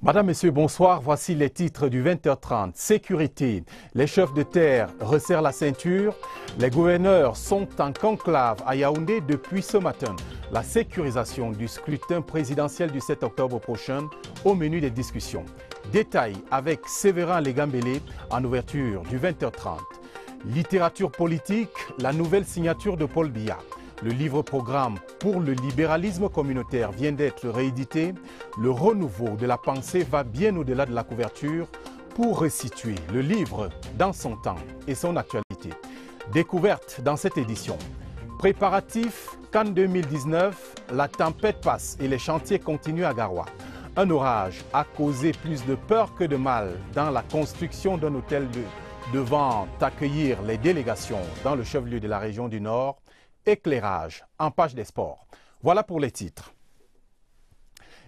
Madame, Messieurs, bonsoir. Voici les titres du 20h30. Sécurité. Les chefs de terre resserrent la ceinture. Les gouverneurs sont en conclave à Yaoundé depuis ce matin. La sécurisation du scrutin présidentiel du 7 octobre prochain au menu des discussions. Détails avec Sévérin Legambélé en ouverture du 20h30. Littérature politique, la nouvelle signature de Paul Biya. Le livre-programme pour le libéralisme communautaire vient d'être réédité. Le renouveau de la pensée va bien au-delà de la couverture pour resituer le livre dans son temps et son actualité. Découverte dans cette édition. Préparatifs qu'en 2019, la tempête passe et les chantiers continuent à Garoua. Un orage a causé plus de peur que de mal dans la construction d'un hôtel devant accueillir les délégations dans le chef-lieu de la région du Nord. Éclairage en page des sports. Voilà pour les titres.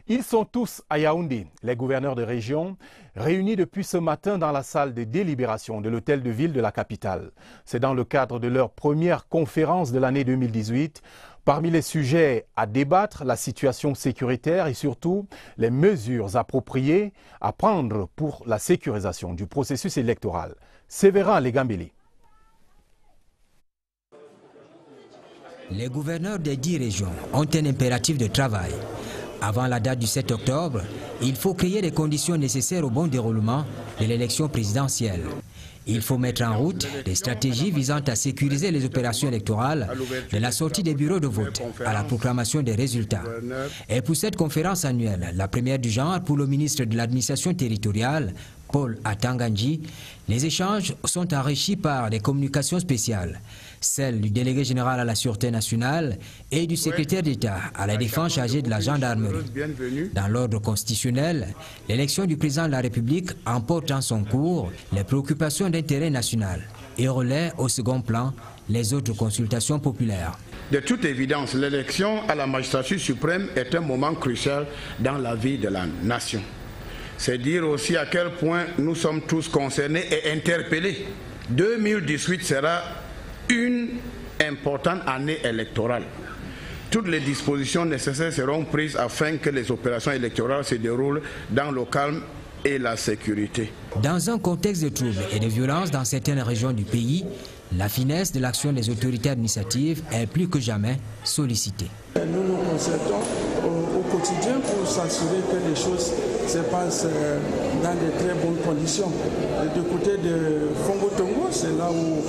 Ils sont tous à Yaoundé, les gouverneurs de région, réunis depuis ce matin dans la salle de délibération de l'hôtel de ville de la capitale. C'est dans le cadre de leur première conférence de l'année 2018. Parmi les sujets à débattre, la situation sécuritaire et surtout les mesures appropriées à prendre pour la sécurisation du processus électoral. Sévérin Legambélé. Les gouverneurs des 10 régions ont un impératif de travail. Avant la date du 7 octobre, il faut créer les conditions nécessaires au bon déroulement de l'élection présidentielle. Il faut mettre en route des stratégies visant à sécuriser les opérations électorales de la sortie des bureaux de vote à la proclamation des résultats. Et pour cette conférence annuelle, la première du genre pour le ministre de l'administration territoriale, Paul Atanganji, les échanges sont enrichis par des communications spéciales, celles du délégué général à la Sûreté nationale et du secrétaire d'État à la défense chargé de la gendarmerie. Dans l'ordre constitutionnel, l'élection du président de la République emporte en son cours les préoccupations d'intérêt national et relaie au second plan les autres consultations populaires. De toute évidence, l'élection à la magistrature suprême est un moment crucial dans la vie de la nation. C'est dire aussi à quel point nous sommes tous concernés et interpellés. 2018 sera une importante année électorale. Toutes les dispositions nécessaires seront prises afin que les opérations électorales se déroulent dans le calme et la sécurité. Dans un contexte de troubles et de violences dans certaines régions du pays, la finesse de l'action des autorités administratives est plus que jamais sollicitée. Nous nous concertons au quotidien pour s'assurer que les choses se passent dans de très bonnes conditions. Et du côté de Fongo-Tongo, c'est là où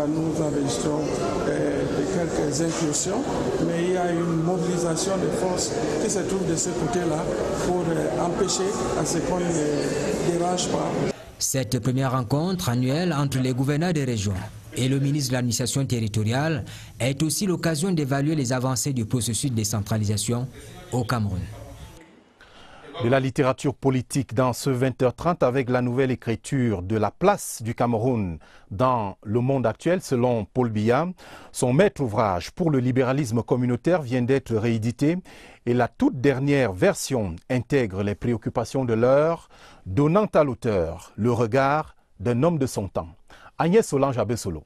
nous enregistrons quelques incursions, mais il y a une mobilisation de forces qui se trouve de ce côté-là pour empêcher à ce qu'on ne dérange pas. Cette première rencontre annuelle entre les gouverneurs des régions et le ministre de l'administration territoriale est aussi l'occasion d'évaluer les avancées du processus de décentralisation au Cameroun. De la littérature politique dans ce 20h30 avec la nouvelle écriture de la place du Cameroun dans le monde actuel selon Paul Biya. Son maître ouvrage pour le libéralisme communautaire vient d'être réédité et la toute dernière version intègre les préoccupations de l'heure, donnant à l'auteur le regard d'un homme de son temps. Agnès Solange Abessolo.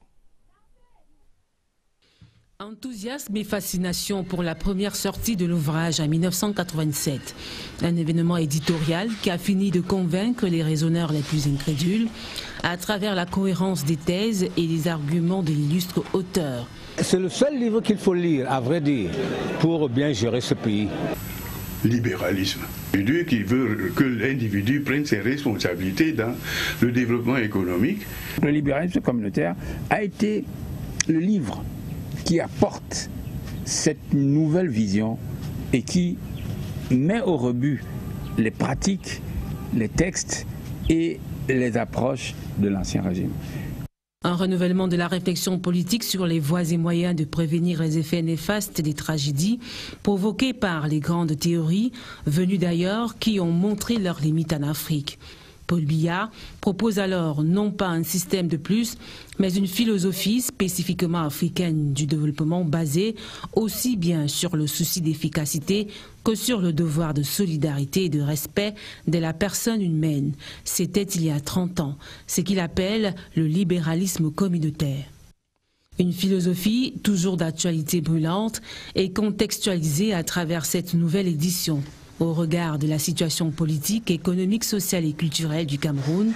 Enthousiasme et fascination pour la première sortie de l'ouvrage en 1987. Un événement éditorial qui a fini de convaincre les raisonneurs les plus incrédules à travers la cohérence des thèses et des arguments de l'illustre auteur. C'est le seul livre qu'il faut lire, à vrai dire, pour bien gérer ce pays. Libéralisme. L'individu qui veut que l'individu prenne ses responsabilités dans le développement économique. Le libéralisme communautaire a été le livre qui apporte cette nouvelle vision et qui met au rebut les pratiques, les textes et les approches de l'ancien régime. Un renouvellement de la réflexion politique sur les voies et moyens de prévenir les effets néfastes des tragédies provoquées par les grandes théories venues d'ailleurs qui ont montré leurs limites en Afrique. Paul Biya propose alors non pas un système de plus, mais une philosophie spécifiquement africaine du développement basée aussi bien sur le souci d'efficacité que sur le devoir de solidarité et de respect de la personne humaine. C'était il y a 30 ans, ce qu'il appelle le libéralisme communautaire. Une philosophie toujours d'actualité brûlante et contextualisée à travers cette nouvelle édition. Au regard de la situation politique, économique, sociale et culturelle du Cameroun,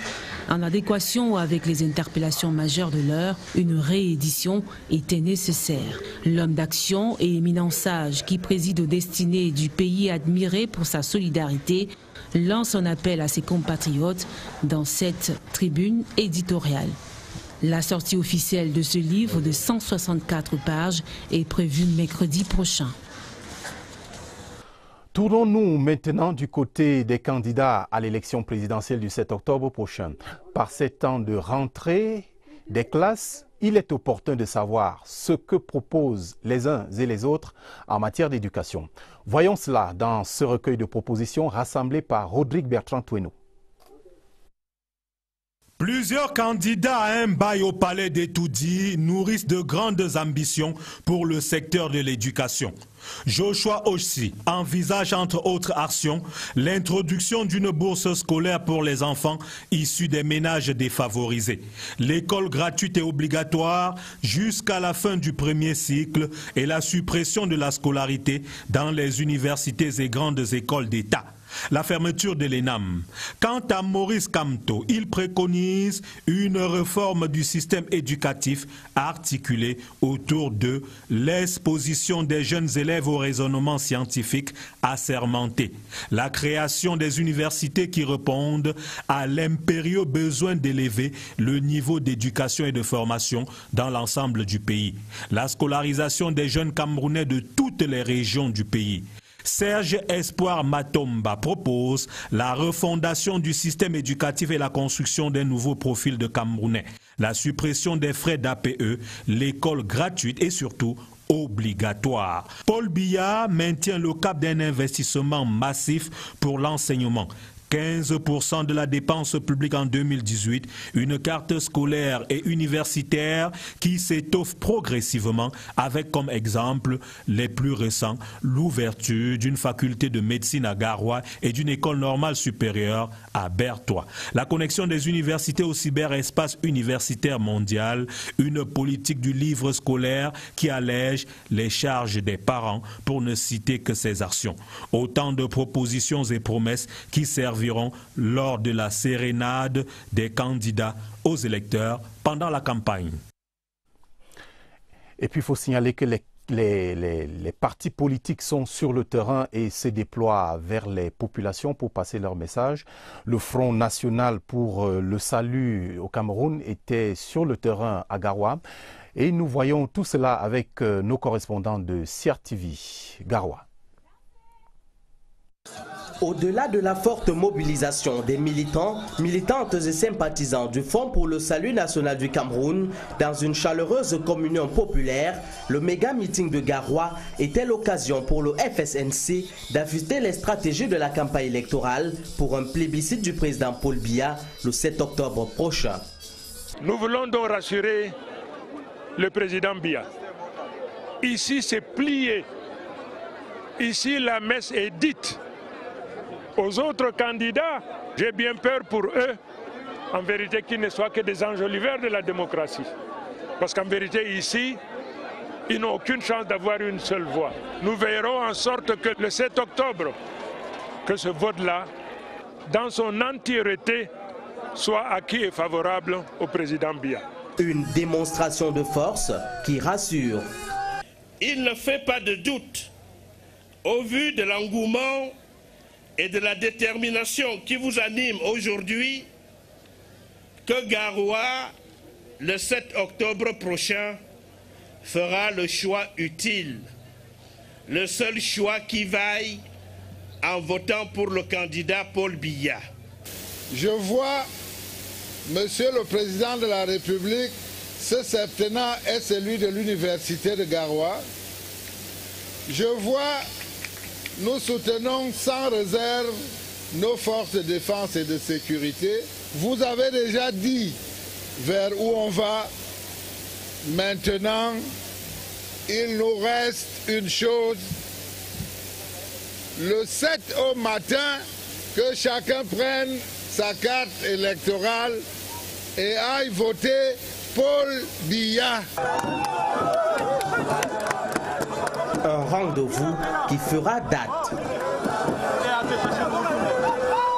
en adéquation avec les interpellations majeures de l'heure, une réédition était nécessaire. L'homme d'action et éminent sage qui préside aux destinées du pays admiré pour sa solidarité lance un appel à ses compatriotes dans cette tribune éditoriale. La sortie officielle de ce livre de 164 pages est prévue mercredi prochain. Tournons-nous maintenant du côté des candidats à l'élection présidentielle du 7 octobre prochain. Par ces temps de rentrée des classes, il est opportun de savoir ce que proposent les uns et les autres en matière d'éducation. Voyons cela dans ce recueil de propositions rassemblé par Rodrigue Bertrand-Toueno. Plusieurs candidats à un bail au palais d'Etoudi nourrissent de grandes ambitions pour le secteur de l'éducation. Joshua Ossi envisage entre autres actions l'introduction d'une bourse scolaire pour les enfants issus des ménages défavorisés, l'école gratuite et obligatoire jusqu'à la fin du premier cycle et la suppression de la scolarité dans les universités et grandes écoles d'État. La fermeture de l'ENAM. Quant à Maurice Kamto, il préconise une réforme du système éducatif articulée autour de l'exposition des jeunes élèves au raisonnement scientifique assermenté, la création des universités qui répondent à l'impérieux besoin d'élever le niveau d'éducation et de formation dans l'ensemble du pays, la scolarisation des jeunes Camerounais de toutes les régions du pays. Serge Espoir Matomba propose la refondation du système éducatif et la construction d'un nouveau profil de Camerounais, la suppression des frais d'APE, l'école gratuite et surtout obligatoire. Paul Biya maintient le cap d'un investissement massif pour l'enseignement. 15% de la dépense publique en 2018, une carte scolaire et universitaire qui s'étoffe progressivement avec comme exemple les plus récents l'ouverture d'une faculté de médecine à Garoua et d'une école normale supérieure à Bertois. La connexion des universités au cyberespace universitaire mondial, une politique du livre scolaire qui allège les charges des parents pour ne citer que ces actions. Autant de propositions et promesses qui serviront lors de la sérénade des candidats aux électeurs pendant la campagne. Et puis il faut signaler que les partis politiques sont sur le terrain et se déploient vers les populations pour passer leur message. Le Front national pour le salut au Cameroun était sur le terrain à Garoua. Et nous voyons tout cela avec nos correspondants de CRTV, Garoua. Au-delà de la forte mobilisation des militants, militantes et sympathisants du Front pour le salut national du Cameroun, dans une chaleureuse communion populaire, le méga-meeting de Garoua était l'occasion pour le FSNC d'ajuster les stratégies de la campagne électorale pour un plébiscite du président Paul Biya le 7 octobre prochain. Nous voulons donc rassurer le président Biya. Ici, c'est plié. Ici, la messe est dite. Aux autres candidats, j'ai bien peur pour eux, en vérité, qu'ils ne soient que des enjoliveurs de la démocratie. Parce qu'en vérité, ici, ils n'ont aucune chance d'avoir une seule voix. Nous veillerons en sorte que le 7 octobre, que ce vote-là, dans son entièreté, soit acquis et favorable au président Biya. Une démonstration de force qui rassure. Il ne fait pas de doute, au vu de l'engouement et de la détermination qui vous anime aujourd'hui, que Garoua, le 7 octobre prochain, fera le choix utile, le seul choix qui vaille en votant pour le candidat Paul Biya. Je vois Monsieur le Président de la République, ce septennat est celui de l'Université de Garoua. Je vois, nous soutenons sans réserve nos forces de défense et de sécurité. Vous avez déjà dit vers où on va. Maintenant, il nous reste une chose. Le 7 au matin, que chacun prenne sa carte électorale et aille voter Paul Biya. Un rendez-vous qui fera date.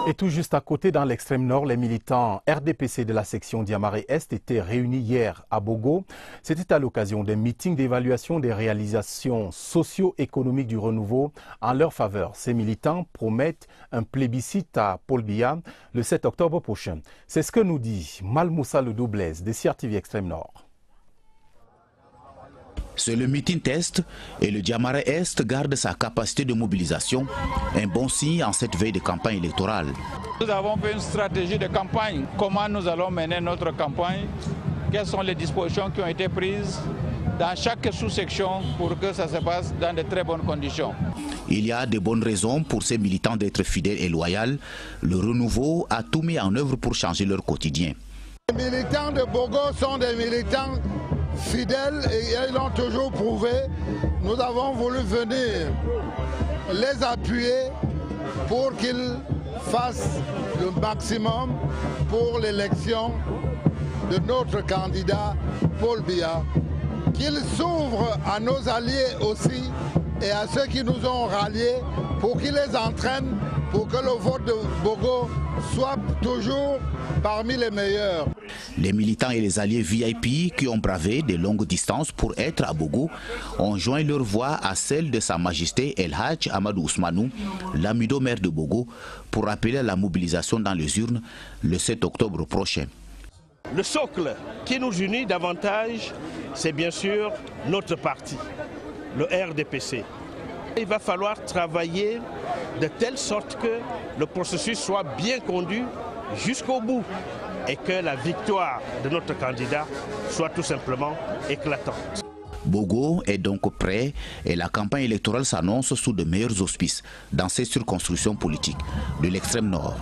Et tout juste à côté, dans l'extrême nord, les militants RDPC de la section Diamaré-Est étaient réunis hier à Bogo. C'était à l'occasion d'un meeting d'évaluation des réalisations socio-économiques du renouveau en leur faveur. Ces militants promettent un plébiscite à Paul Biya le 7 octobre prochain. C'est ce que nous dit Malmoussa Le Doublez de CRTV Extrême Nord. C'est le meeting test et le Diamaré-Est garde sa capacité de mobilisation, un bon signe en cette veille de campagne électorale. Nous avons fait une stratégie de campagne. Comment nous allons mener notre campagne? Quelles sont les dispositions qui ont été prises dans chaque sous-section pour que ça se passe dans de très bonnes conditions? Il y a de bonnes raisons pour ces militants d'être fidèles et loyaux. Le renouveau a tout mis en œuvre pour changer leur quotidien. Les militants de Bogo sont des militants fidèles et ils l'ont toujours prouvé. Nous avons voulu venir les appuyer pour qu'ils fassent le maximum pour l'élection de notre candidat Paul Biya. Qu'ils s'ouvrent à nos alliés aussi et à ceux qui nous ont ralliés pour qu'ils les entraînent pour que le vote de Bogo soit toujours parmi les meilleurs. Les militants et les alliés VIP qui ont bravé de longues distances pour être à Bogo ont joint leur voix à celle de Sa Majesté El Hadj Amadou Ousmanou, l'amido maire de Bogo, pour appeler à la mobilisation dans les urnes le 7 octobre prochain. Le socle qui nous unit davantage, c'est bien sûr notre parti, le RDPC. Il va falloir travailler de telle sorte que le processus soit bien conduit jusqu'au bout et que la victoire de notre candidat soit tout simplement éclatante. Bogo est donc prêt et la campagne électorale s'annonce sous de meilleurs auspices dans ces circonscriptions politiques de l'extrême nord.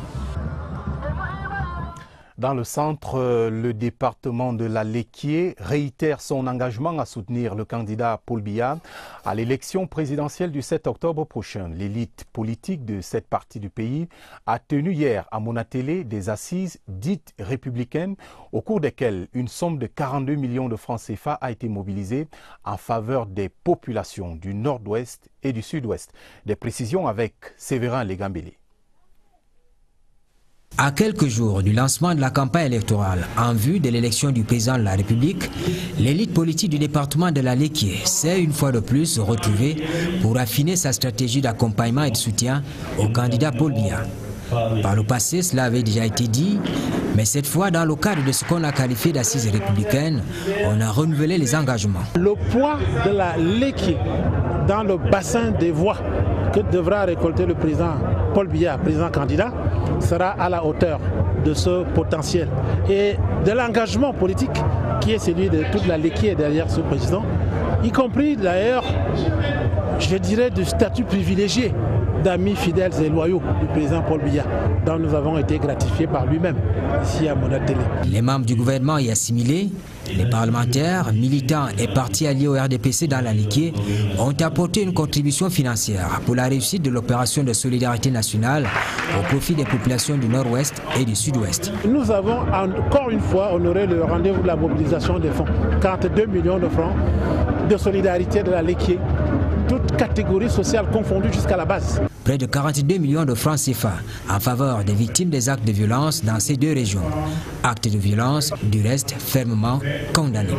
Dans le centre, le département de la Léquié réitère son engagement à soutenir le candidat Paul Biya à l'élection présidentielle du 7 octobre prochain. L'élite politique de cette partie du pays a tenu hier à Monatélé des assises dites républicaines au cours desquelles une somme de 42 millions de francs CFA a été mobilisée en faveur des populations du nord-ouest et du sud-ouest. Des précisions avec Séverin Legambélé. À quelques jours du lancement de la campagne électorale en vue de l'élection du président de la République, l'élite politique du département de la Léquié s'est une fois de plus se retrouvée pour affiner sa stratégie d'accompagnement et de soutien au candidat Paul Biya. Par le passé, cela avait déjà été dit, mais cette fois, dans le cadre de ce qu'on a qualifié d'assises républicaines, on a renouvelé les engagements. Le poids de la Léquié dans le bassin des voix que devra récolter le président Paul Biya, président candidat, sera à la hauteur de ce potentiel et de l'engagement politique qui est celui de toute la Léquié derrière ce président, y compris d'ailleurs, je dirais, du statut privilégié d'amis fidèles et loyaux du président Paul Biya, dont nous avons été gratifiés par lui-même ici à Monatélé. Les membres du gouvernement y assimilés, les parlementaires, militants et partis alliés au RDPC dans la Léquié ont apporté une contribution financière pour la réussite de l'opération de solidarité nationale au profit des populations du nord-ouest et du sud-ouest. Nous avons encore une fois honoré le rendez-vous de la mobilisation des fonds, 42 millions de francs de solidarité de la Léquié, toutes catégories sociales confondues jusqu'à la base. Près de 42 millions de francs CFA en faveur des victimes des actes de violence dans ces deux régions. Actes de violence, du reste, fermement condamnés.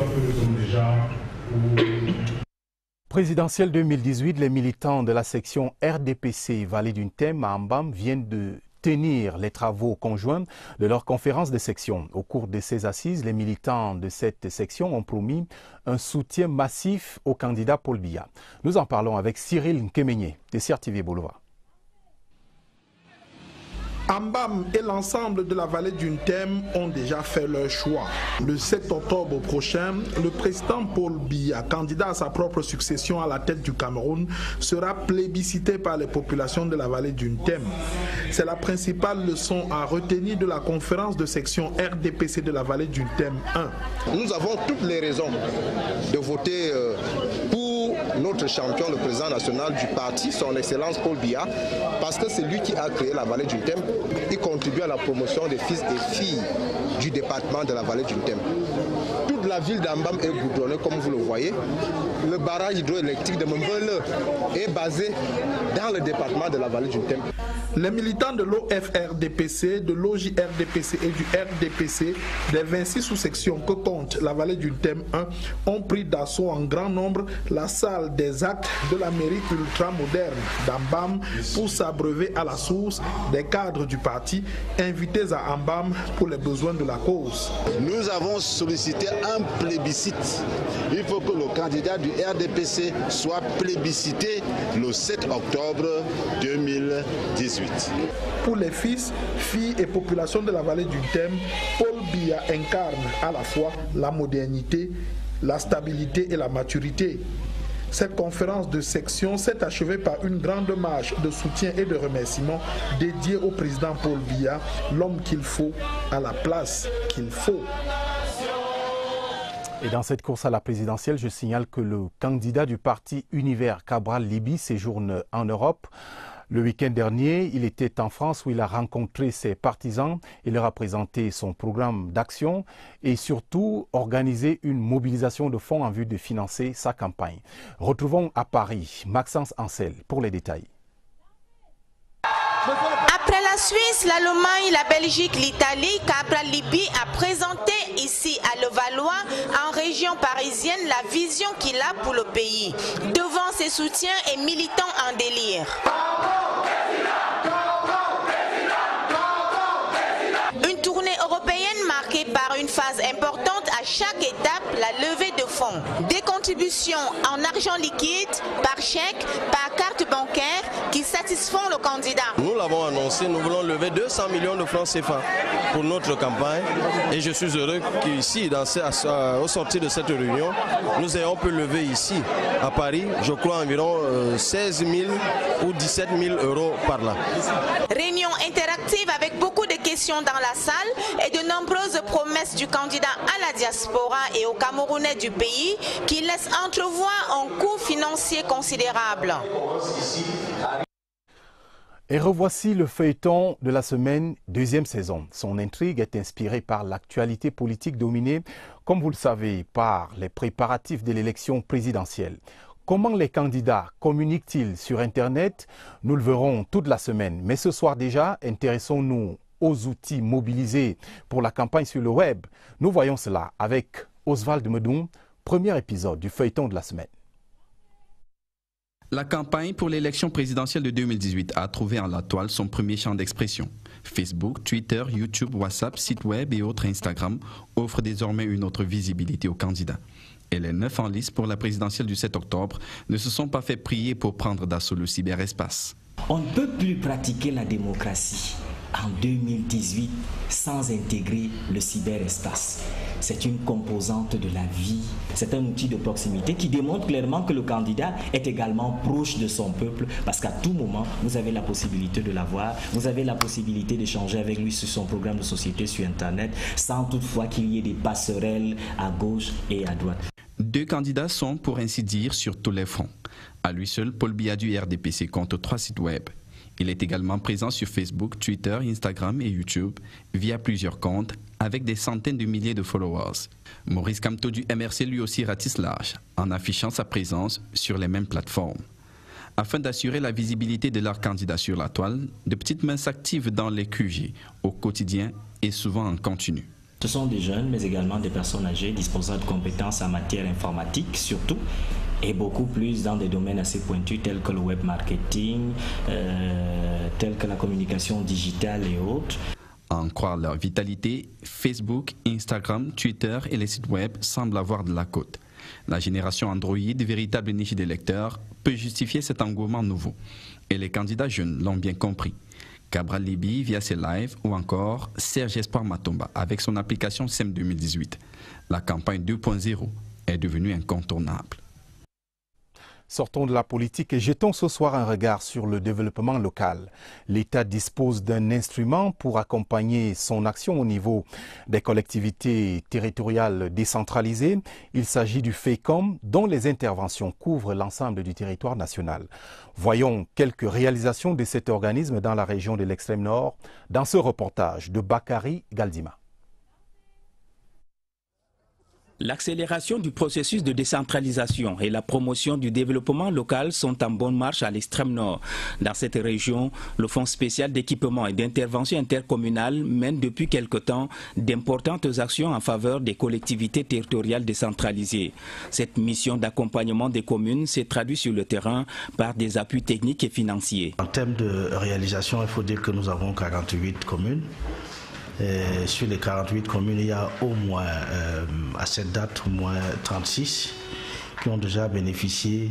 Présidentielle 2018, les militants de la section RDPC Vallée d'une Thème à Ambam viennent de tenir les travaux conjoints de leur conférence de section. Au cours de ces assises, les militants de cette section ont promis un soutien massif au candidat Paul Biya. Nous en parlons avec Cyril Nkemenye de CRTV Boulevard. Ambam et l'ensemble de la vallée d'une Thème ont déjà fait leur choix. Le 7 octobre prochain, le président Paul Biya, candidat à sa propre succession à la tête du Cameroun, sera plébiscité par les populations de la vallée d'une Thème. C'est la principale leçon à retenir de la conférence de section RDPC de la vallée d'une Thème 1. Nous avons toutes les raisons de voter pour notre champion, le président national du parti, son excellence Paul Biya, parce que c'est lui qui a créé la vallée d'une Thème. Il contribue à la promotion des fils et filles du département de la vallée d'une Thème. Toute la ville d'Ambam est goudronnée, comme vous le voyez. Le barrage hydroélectrique de Mbele est basé dans le département de la vallée d'une Thème. Les militants de l'OFRDPC, de l'OJRDPC et du RDPC des 26 sous-sections que compte la vallée du Thème 1 ont pris d'assaut en grand nombre la salle des actes de la mairie ultramoderne d'Ambam pour s'abreuver à la source des cadres du parti invités à Ambam pour les besoins de la cause. Nous avons sollicité un plébiscite. Il faut que le candidat du RDPC soit plébiscité le 7 octobre 2018. Pour les fils, filles et populations de la vallée du Thème, Paul Biya incarne à la fois la modernité, la stabilité et la maturité. Cette conférence de section s'est achevée par une grande marche de soutien et de remerciements dédiée au président Paul Biya, l'homme qu'il faut à la place qu'il faut. Et dans cette course à la présidentielle, je signale que le candidat du parti Univers, Cabral Libby, séjourne en Europe. Le week-end dernier, il était en France où il a rencontré ses partisans. Il leur a présenté son programme d'action et surtout organisé une mobilisation de fonds en vue de financer sa campagne. Retrouvons à Paris Maxence Ancel pour les détails. Après la Suisse, l'Allemagne, la Belgique, l'Italie, Cabral Libby a présenté ici à Levallois, en région parisienne, la vision qu'il a pour le pays, devant ses soutiens et militants en délire. Une tournée européenne marquée par une phase importante à chaque étape, la levée de fonds. Des contributions en argent liquide, par chèque, par carte bancaire qui satisfont le candidat. Nous l'avons annoncé, nous voulons lever 200 millions de francs CFA pour notre campagne et je suis heureux qu'ici, au sortir de cette réunion, nous ayons pu lever ici à Paris, je crois environ 16 000 ou 17 000 euros par là. Réunion interactive avec beaucoup de questions dans la salle et de nombreuses promesses du candidat à la diaspora et aux Camerounais du pays qui laissent entrevoir un coût financier considérable. Et revoici le feuilleton de la semaine, deuxième saison. Son intrigue est inspirée par l'actualité politique dominée, comme vous le savez, par les préparatifs de l'élection présidentielle. Comment les candidats communiquent-ils sur Internet? Nous le verrons toute la semaine. Mais ce soir déjà, intéressons-nous aux outils mobilisés pour la campagne sur le web. Nous voyons cela avec Oswald Medoun, premier épisode du feuilleton de la semaine. La campagne pour l'élection présidentielle de 2018 a trouvé en la toile son premier champ d'expression. Facebook, Twitter, YouTube, WhatsApp, site web et autres Instagram offrent désormais une autre visibilité aux candidats. Et les 9 en lice pour la présidentielle du 7 octobre ne se sont pas fait prier pour prendre d'assaut le cyberespace. On ne peut plus pratiquer la démocratie en 2018 sans intégrer le cyberespace. C'est une composante de la vie, c'est un outil de proximité qui démontre clairement que le candidat est également proche de son peuple parce qu'à tout moment, vous avez la possibilité de l'avoir, vous avez la possibilité d'échanger avec lui sur son programme de société sur Internet sans toutefois qu'il y ait des passerelles à gauche et à droite. 2 candidats sont, pour ainsi dire, sur tous les fronts. À lui seul, Paul Biya du RDPC compte 3 sites web. Il est également présent sur Facebook, Twitter, Instagram et YouTube via plusieurs comptes avec des centaines de milliers de followers. Maurice Kamto du MRC lui aussi ratisse large en affichant sa présence sur les mêmes plateformes. Afin d'assurer la visibilité de leur candidat sur la toile, de petites mains s'activent dans les QG au quotidien et souvent en continu. Ce sont des jeunes mais également des personnes âgées disposant de compétences en matière informatique surtout, et beaucoup plus dans des domaines assez pointus tels que le web marketing, tels que la communication digitale et autres. À en croire leur vitalité, Facebook, Instagram, Twitter et les sites web semblent avoir de la cote. La génération Android, véritable niche des lecteurs, peut justifier cet engouement nouveau. Et les candidats jeunes l'ont bien compris. Cabral Libby via ses lives ou encore Serge Espoir Matomba avec son application SEM 2018. La campagne 2.0 est devenue incontournable. Sortons de la politique et jetons ce soir un regard sur le développement local. L'État dispose d'un instrument pour accompagner son action au niveau des collectivités territoriales décentralisées. Il s'agit du FECOM, dont les interventions couvrent l'ensemble du territoire national. Voyons quelques réalisations de cet organisme dans la région de l'extrême nord dans ce reportage de Bakary Galdima. L'accélération du processus de décentralisation et la promotion du développement local sont en bonne marche à l'extrême nord. Dans cette région, le Fonds spécial d'équipement et d'intervention intercommunale mène depuis quelque temps d'importantes actions en faveur des collectivités territoriales décentralisées. Cette mission d'accompagnement des communes s'est traduite sur le terrain par des appuis techniques et financiers. En termes de réalisation, il faut dire que nous avons 48 communes. Et sur les 48 communes, il y a au moins, à cette date, au moins 36 qui ont déjà bénéficié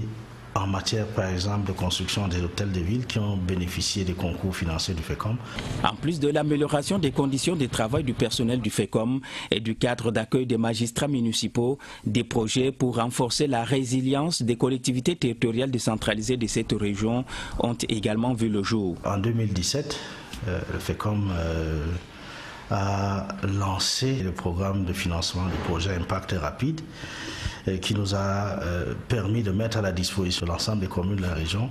en matière, par exemple, de construction des hôtels de ville, qui ont bénéficié des concours financiers du FECOM. En plus de l'amélioration des conditions de travail du personnel du FECOM et du cadre d'accueil des magistrats municipaux, des projets pour renforcer la résilience des collectivités territoriales décentralisées de cette région ont également vu le jour. En 2017, le FECOM a lancé le programme de financement du projet Impact Rapide qui nous a permis de mettre à la disposition de l'ensemble des communes de la région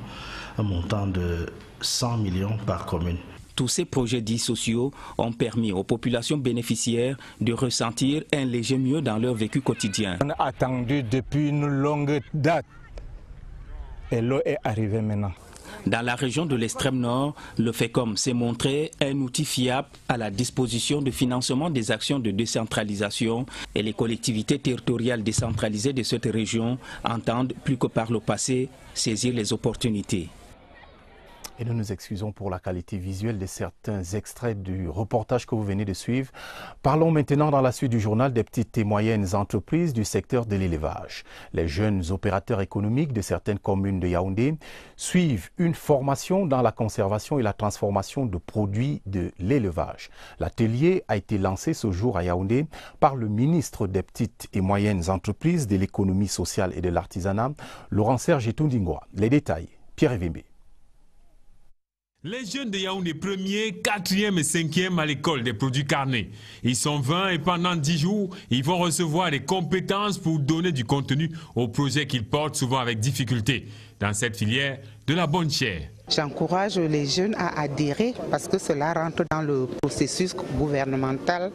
un montant de 100 millions par commune. Tous ces projets dits sociaux ont permis aux populations bénéficiaires de ressentir un léger mieux dans leur vécu quotidien. On a attendu depuis une longue date et l'eau est arrivée maintenant. Dans la région de l'extrême nord, le FECOM s'est montré un outil fiable à la disposition de financement des actions de décentralisation et les collectivités territoriales décentralisées de cette région entendent plus que par le passé saisir les opportunités. Et nous nous excusons pour la qualité visuelle de certains extraits du reportage que vous venez de suivre. Parlons maintenant dans la suite du journal des petites et moyennes entreprises du secteur de l'élevage. Les jeunes opérateurs économiques de certaines communes de Yaoundé suivent une formation dans la conservation et la transformation de produits de l'élevage. L'atelier a été lancé ce jour à Yaoundé par le ministre des petites et moyennes entreprises de l'économie sociale et de l'artisanat, Laurent-Serge Etundingwa. Les détails, Pierre Evimbe. Les jeunes de Yaoundé 1er, 4e et 5e à l'école des produits carnés. Ils sont 20 et pendant 10 jours, ils vont recevoir des compétences pour donner du contenu aux projets qu'ils portent souvent avec difficulté dans cette filière de la bonne chair. J'encourage les jeunes à adhérer parce que cela rentre dans le processus gouvernemental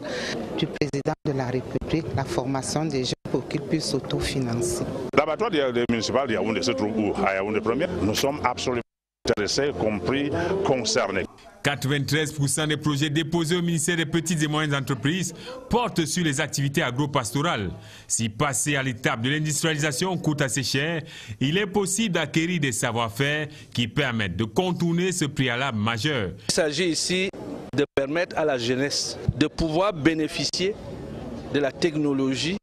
du président de la République, la formation des jeunes pour qu'ils puissent s'autofinancer. L'abattoir municipal de Yaoundé se trouve où? À Yaoundé 1er. Nous sommes absolument intéressés, compris, concernés. 93% des projets déposés au ministère des petites et moyennes entreprises portent sur les activités agro-pastorales. Si passer à l'étape de l'industrialisation coûte assez cher, il est possible d'acquérir des savoir-faire qui permettent de contourner ce préalable majeur. Il s'agit ici de permettre à la jeunesse de pouvoir bénéficier de la technologie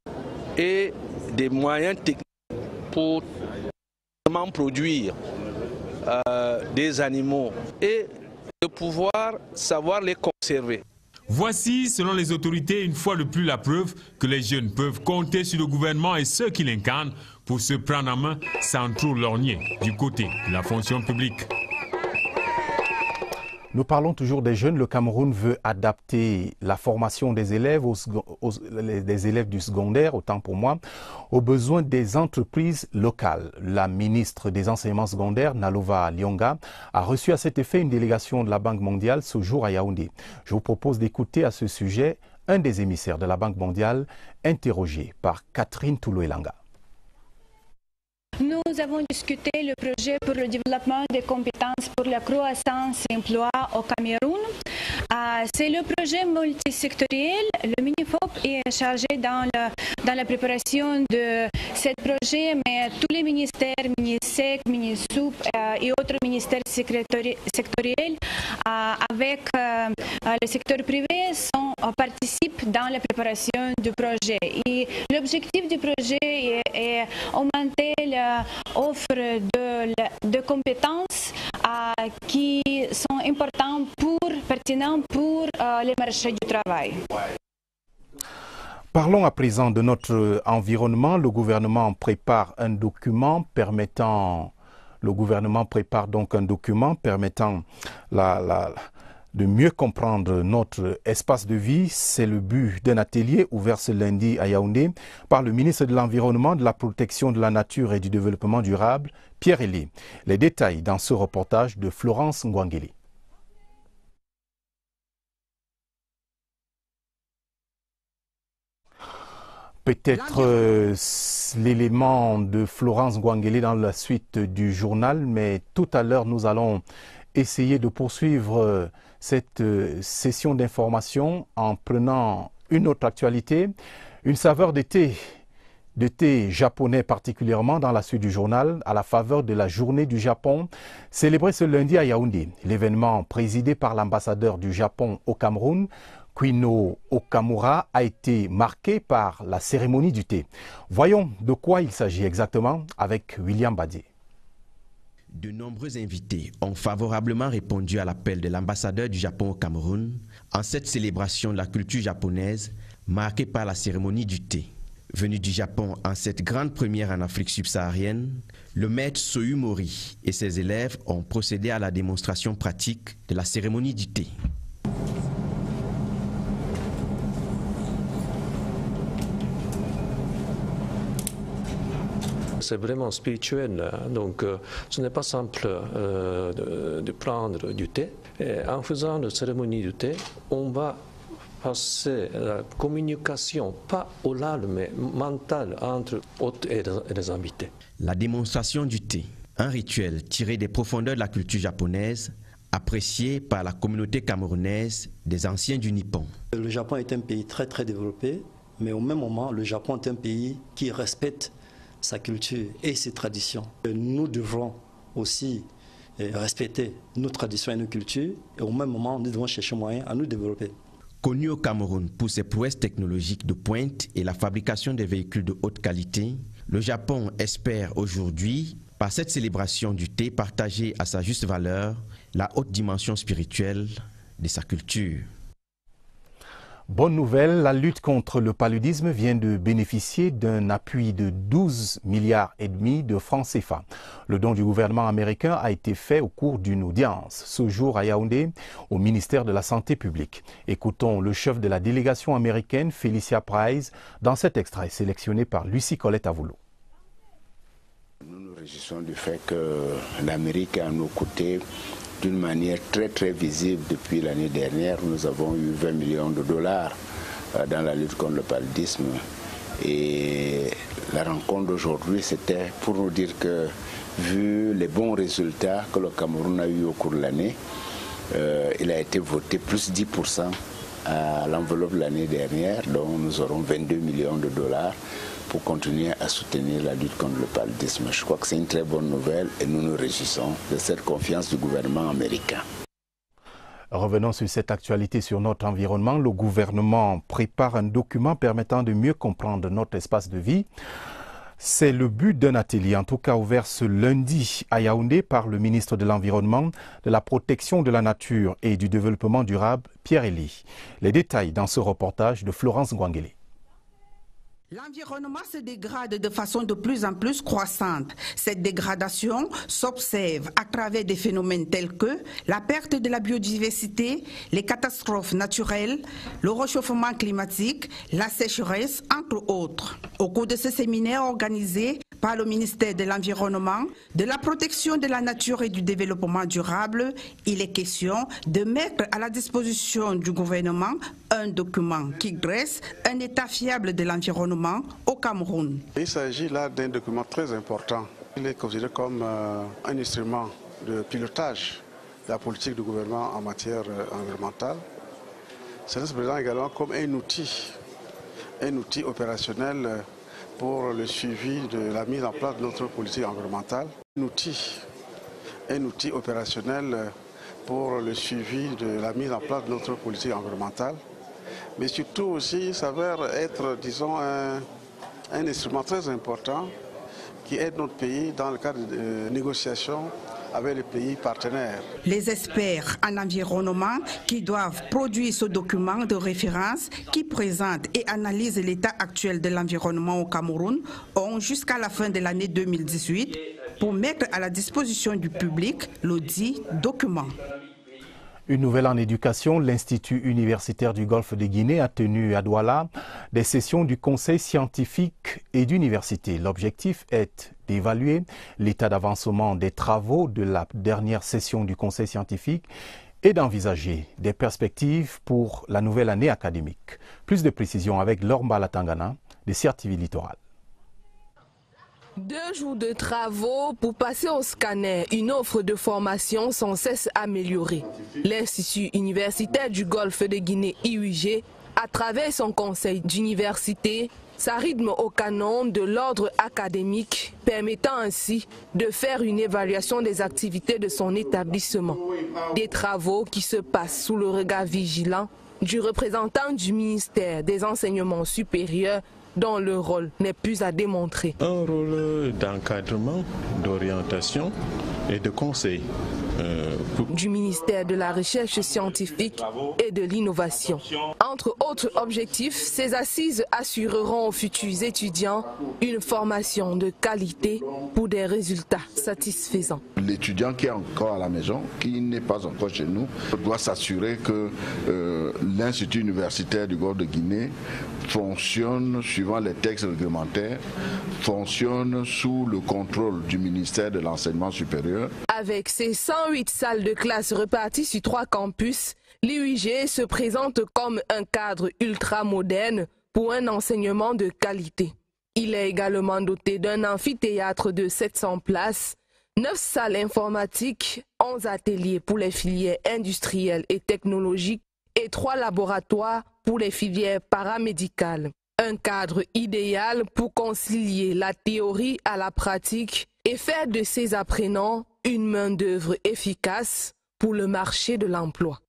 et des moyens techniques pour produire des animaux et de pouvoir savoir les conserver. Voici, selon les autorités, une fois de plus la preuve que les jeunes peuvent compter sur le gouvernement et ceux qui l'incarnent pour se prendre en main sans trop lorgner du côté de la fonction publique. Nous parlons toujours des jeunes. Le Cameroun veut adapter la formation des élèves, des élèves du secondaire, autant pour moi, aux besoins des entreprises locales. La ministre des enseignements secondaires, Nalova Lyonga, a reçu à cet effet une délégation de la Banque mondiale ce jour à Yaoundé. Je vous propose d'écouter à ce sujet un des émissaires de la Banque mondiale, interrogé par Catherine Toulouelanga. Nous avons discuté le projet pour le développement des compétences pour la croissance et l'emploi au Cameroun. C'est le projet multisectoriel. Le MINIFOP est chargé dans la préparation de ce projet, mais tous les ministères, MINISEC, MINISOUP et autres ministères sectoriels avec le secteur privé participent dans la préparation du projet. Et l'objectif du projet est augmenter l'offre de compétences qui sont importantes pertinentes pour les marchés du travail. Parlons à présent de notre environnement. Le gouvernement prépare donc un document permettant de mieux comprendre notre espace de vie. C'est le but d'un atelier ouvert ce lundi à Yaoundé par le ministre de l'Environnement, de la Protection de la Nature et du Développement durable, Pierre Elie. Les détails dans ce reportage de Florence Ngwangeli. Peut-être l'élément de Florence Gwangele dans la suite du journal, mais tout à l'heure, nous allons essayer de poursuivre cette session d'information en prenant une autre actualité, une saveur de thé japonais particulièrement dans la suite du journal, à la faveur de la journée du Japon, célébrée ce lundi à Yaoundé. L'événement présidé par l'ambassadeur du Japon au Cameroun, Kuino Okamura, a été marqué par la cérémonie du thé. Voyons de quoi il s'agit exactement avec William Badier. De nombreux invités ont favorablement répondu à l'appel de l'ambassadeur du Japon au Cameroun en cette célébration de la culture japonaise marquée par la cérémonie du thé. Venu du Japon en cette grande première en Afrique subsaharienne, le maître Soyu Mori et ses élèves ont procédé à la démonstration pratique de la cérémonie du thé. C'est vraiment spirituel, donc ce n'est pas simple de prendre du thé. Et en faisant la cérémonie du thé, on va passer la communication, pas orale mais mentale, entre hôtes et les invités. La démonstration du thé, un rituel tiré des profondeurs de la culture japonaise, apprécié par la communauté camerounaise des anciens du Nippon. Le Japon est un pays très développé, mais au même moment, le Japon est un pays qui respecte sa culture et ses traditions. Nous devrons aussi respecter nos traditions et nos cultures, et au même moment, nous devons chercher moyen à nous développer. Connu au Cameroun pour ses prouesses technologiques de pointe et la fabrication de véhicules de haute qualité, le Japon espère aujourd'hui, par cette célébration du thé, partager à sa juste valeur la haute dimension spirituelle de sa culture. Bonne nouvelle, la lutte contre le paludisme vient de bénéficier d'un appui de 12,5 milliards de francs CFA. Le don du gouvernement américain a été fait au cours d'une audience ce jour à Yaoundé au ministère de la Santé publique. Écoutons le chef de la délégation américaine, Felicia Price, dans cet extrait sélectionné par Lucie Colette Avoulou. Nous nous réjouissons du fait que l'Amérique est à nos côtés d'une manière très visible depuis l'année dernière. Nous avons eu 20 millions de dollars dans la lutte contre le paludisme. Et la rencontre d'aujourd'hui, c'était pour nous dire que, vu les bons résultats que le Cameroun a eu au cours de l'année, il a été voté plus 10% à l'enveloppe de l'année dernière, dont nous aurons 22 millions de dollars pour continuer à soutenir la lutte contre le paludisme. Je crois que c'est une très bonne nouvelle et nous nous réjouissons de cette confiance du gouvernement américain. Revenons sur cette actualité sur notre environnement. Le gouvernement prépare un document permettant de mieux comprendre notre espace de vie. C'est le but d'un atelier, en tout cas ouvert ce lundi à Yaoundé par le ministre de l'Environnement, de la Protection de la Nature et du Développement durable, Pierre Elie. Les détails dans ce reportage de Florence Gwangele. L'environnement se dégrade de façon de plus en plus croissante. Cette dégradation s'observe à travers des phénomènes tels que la perte de la biodiversité, les catastrophes naturelles, le réchauffement climatique, la sécheresse, entre autres. Au cours de ce séminaire organisé par le ministère de l'Environnement, de la Protection de la Nature et du Développement durable, il est question de mettre à la disposition du gouvernement un document qui dresse un état fiable de l'environnement au Cameroun. Il s'agit là d'un document très important. Il est considéré comme un instrument de pilotage de la politique du gouvernement en matière environnementale. C'est présent également comme un outil opérationnel pour le suivi de la mise en place de notre politique environnementale. Un outil opérationnel pour le suivi de la mise en place de notre politique environnementale. Mais surtout aussi, il s'avère être, disons, un instrument très important qui aide notre pays dans le cadre de négociations avec les pays partenaires. Les experts en environnement qui doivent produire ce document de référence qui présente et analyse l'état actuel de l'environnement au Cameroun ont jusqu'à la fin de l'année 2018 pour mettre à la disposition du public le dit document. Une nouvelle en éducation, l'Institut universitaire du Golfe de Guinée a tenu à Douala des sessions du Conseil scientifique et d'université. L'objectif est d'évaluer l'état d'avancement des travaux de la dernière session du Conseil scientifique et d'envisager des perspectives pour la nouvelle année académique. Plus de précisions avec Laure Mbalatangana de CRTV Littoral. 2 jours de travaux pour passer au scanner, une offre de formation sans cesse améliorée. L'Institut universitaire du Golfe de Guinée, IUG, à travers son conseil d'université, s'arrime au canon de l'ordre académique, permettant ainsi de faire une évaluation des activités de son établissement. Des travaux qui se passent sous le regard vigilant du représentant du ministère des Enseignements supérieurs, dont le rôle n'est plus à démontrer. Un rôle d'encadrement, d'orientation et de conseil. Du ministère de la Recherche scientifique et de l'Innovation. Entre autres objectifs, ces assises assureront aux futurs étudiants une formation de qualité pour des résultats satisfaisants. L'étudiant qui est encore à la maison, qui n'est pas encore chez nous, doit s'assurer que l'Institut universitaire du Golfe de Guinée fonctionne suivant les textes réglementaires, fonctionne sous le contrôle du ministère de l'Enseignement supérieur. Avec ses 108 salles de classe réparties sur 3 campus, l'IUG se présente comme un cadre ultra-moderne pour un enseignement de qualité. Il est également doté d'un amphithéâtre de 700 places, 9 salles informatiques, 11 ateliers pour les filières industrielles et technologiques et 3 laboratoires pour les filières paramédicales. Un cadre idéal pour concilier la théorie à la pratique et faire de ses apprenants une main-d'œuvre efficace pour le marché de l'emploi.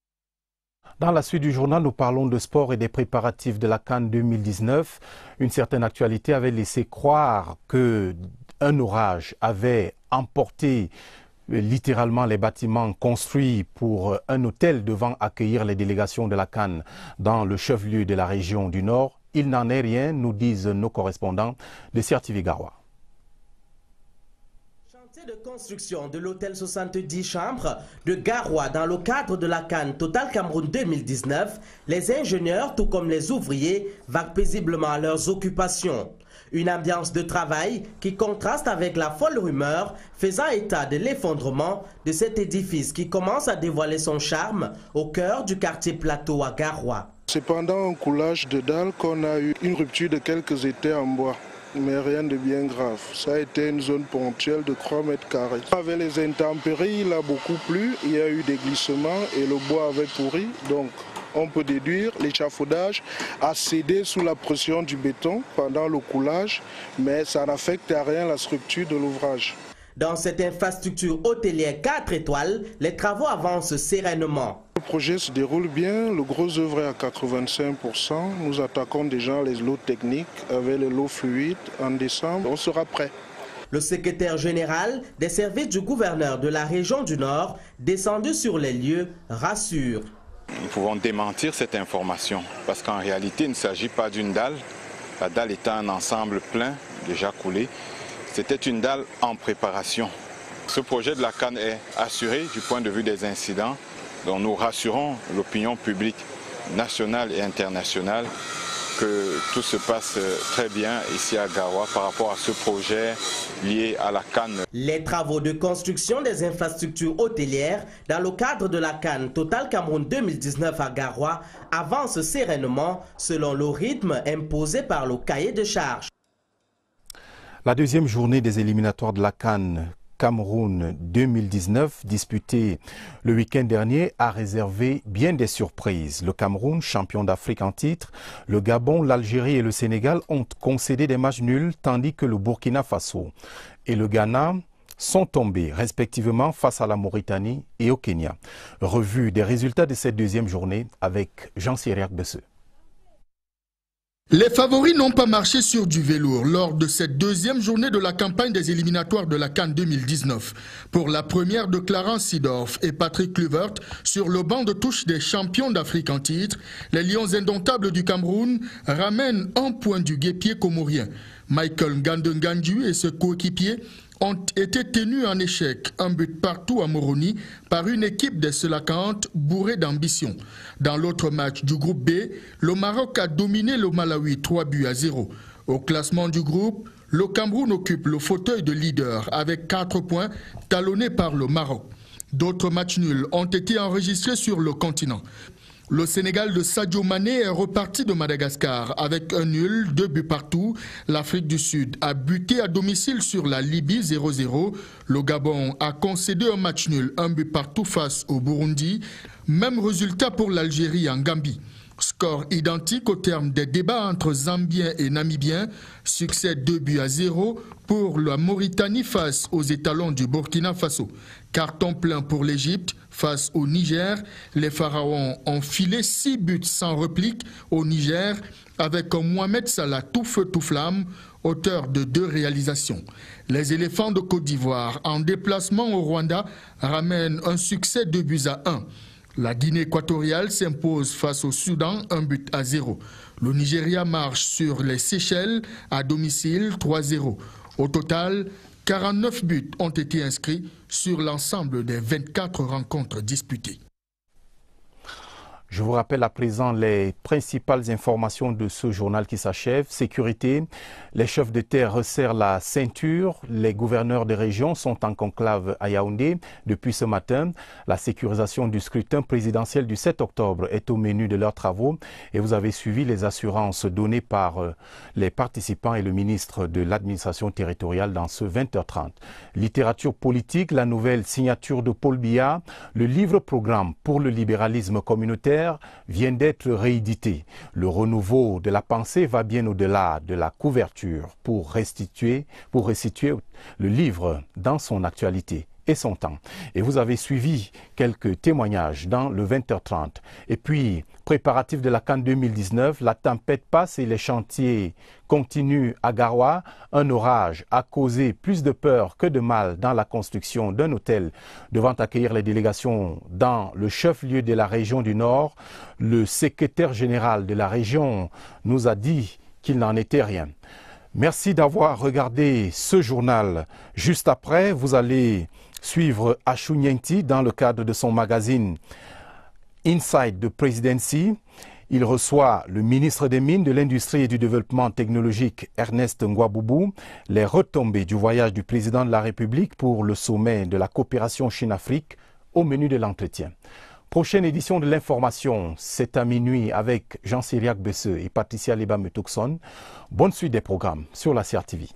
Dans la suite du journal, nous parlons de sport et des préparatifs de la CAN 2019. Une certaine actualité avait laissé croire qu'un orage avait emporté littéralement les bâtiments construits pour un hôtel devant accueillir les délégations de la CAN dans le chef-lieu de la région du Nord. Il n'en est rien, nous disent nos correspondants de CRTV Garoua. De construction de l'hôtel 70 chambres de Garoua dans le cadre de la CAN Total Cameroun 2019, les ingénieurs tout comme les ouvriers vaquent paisiblement à leurs occupations. Une ambiance de travail qui contraste avec la folle rumeur faisant état de l'effondrement de cet édifice qui commence à dévoiler son charme au cœur du quartier Plateau à Garoua. C'est pendant un coulage de dalles qu'on a eu une rupture de quelques étais en bois. Mais rien de bien grave. Ça a été une zone ponctuelle de 3 mètres carrés. Avec les intempéries, il a beaucoup plu, il y a eu des glissements et le bois avait pourri. Donc on peut déduire l'échafaudage a cédé sous la pression du béton pendant le coulage, mais ça n'affecte à rien la structure de l'ouvrage. Dans cette infrastructure hôtelière 4 étoiles, les travaux avancent sereinement. Le projet se déroule bien, le gros œuvre est à 85%. Nous attaquons déjà les lots techniques avec les lots fluides en décembre. On sera prêt. Le secrétaire général des services du gouverneur de la région du Nord, descendu sur les lieux, rassure. Nous pouvons démentir cette information parce qu'en réalité, il ne s'agit pas d'une dalle. La dalle étant un ensemble plein, déjà coulé. C'était une dalle en préparation. Ce projet de la CAN est assuré du point de vue des incidents. Donc nous rassurons l'opinion publique nationale et internationale que tout se passe très bien ici à Garoua par rapport à ce projet lié à la CAN. Les travaux de construction des infrastructures hôtelières dans le cadre de la CAN Total Cameroun 2019 à Garoua avancent sereinement selon le rythme imposé par le cahier de charges. La deuxième journée des éliminatoires de la CAN Cameroun 2019, disputée le week-end dernier, a réservé bien des surprises. Le Cameroun, champion d'Afrique en titre, le Gabon, l'Algérie et le Sénégal ont concédé des matchs nuls, tandis que le Burkina Faso et le Ghana sont tombés respectivement face à la Mauritanie et au Kenya. Revue des résultats de cette deuxième journée avec Jean-Cyriac Besseux. Les favoris n'ont pas marché sur du velours lors de cette deuxième journée de la campagne des éliminatoires de la CAN 2019. Pour la première de Clarence Seedorf et Patrick Kluivert sur le banc de touche des champions d'Afrique en titre, les Lions indomptables du Cameroun ramènent un point du guépier comorien. Michael Ngandengandju et ses coéquipiers ont été tenus en échec, un but partout à Moroni, par une équipe des Selacantes bourrée d'ambition. Dans l'autre match du groupe B, le Maroc a dominé le Malawi 3-0. Au classement du groupe, le Cameroun occupe le fauteuil de leader avec 4 points, talonné par le Maroc. D'autres matchs nuls ont été enregistrés sur le continent. Le Sénégal de Sadio Mané est reparti de Madagascar avec un nul, 2 buts partout. L'Afrique du Sud a buté à domicile sur la Libye 0-0. Le Gabon a concédé un match nul, 1 but partout face au Burundi. Même résultat pour l'Algérie en Gambie. Score identique au terme des débats entre Zambiens et Namibiens. Succès 2-0 pour la Mauritanie face aux étalons du Burkina Faso. Carton plein pour l'Égypte face au Niger. Les Pharaons ont filé 6 buts sans réplique au Niger avec un Mohamed Salah tout feu tout flamme, auteur de 2 réalisations. Les éléphants de Côte d'Ivoire en déplacement au Rwanda ramènent un succès 2-1. La Guinée équatoriale s'impose face au Soudan 1-0. Le Nigeria marche sur les Seychelles à domicile 3-0. Au total, 49 buts ont été inscrits sur l'ensemble des 24 rencontres disputées. Je vous rappelle à présent les principales informations de ce journal qui s'achève. Sécurité, les chefs de terre resserrent la ceinture. Les gouverneurs des régions sont en conclave à Yaoundé depuis ce matin. La sécurisation du scrutin présidentiel du 7 octobre est au menu de leurs travaux. Et vous avez suivi les assurances données par les participants et le ministre de l'administration territoriale dans ce 20h30. Littérature politique, la nouvelle signature de Paul Biya, le livre-programme pour le libéralisme communautaire vient d'être réédité. Le renouveau de la pensée va bien au-delà de la couverture pour restituer le livre dans son actualité et son temps. Et vous avez suivi quelques témoignages dans le 20h30. Et puis, préparatif de la CAN 2019, la tempête passe et les chantiers continuent à Garoua. Un orage a causé plus de peur que de mal dans la construction d'un hôtel devant accueillir les délégations dans le chef-lieu de la région du Nord. Le secrétaire général de la région nous a dit qu'il n'en était rien. Merci d'avoir regardé ce journal. Juste après, vous allez suivre Achou Nienti dans le cadre de son magazine Inside the Presidency. Il reçoit le ministre des Mines, de l'Industrie et du Développement technologique Ernest Ngouaboubou, les retombées du voyage du président de la République pour le sommet de la coopération Chine-Afrique au menu de l'entretien. Prochaine édition de l'information, c'est à minuit avec Jean-Cyriac Besseux et Patricia Leba-Metokson. Bonne suite des programmes sur la CRTV.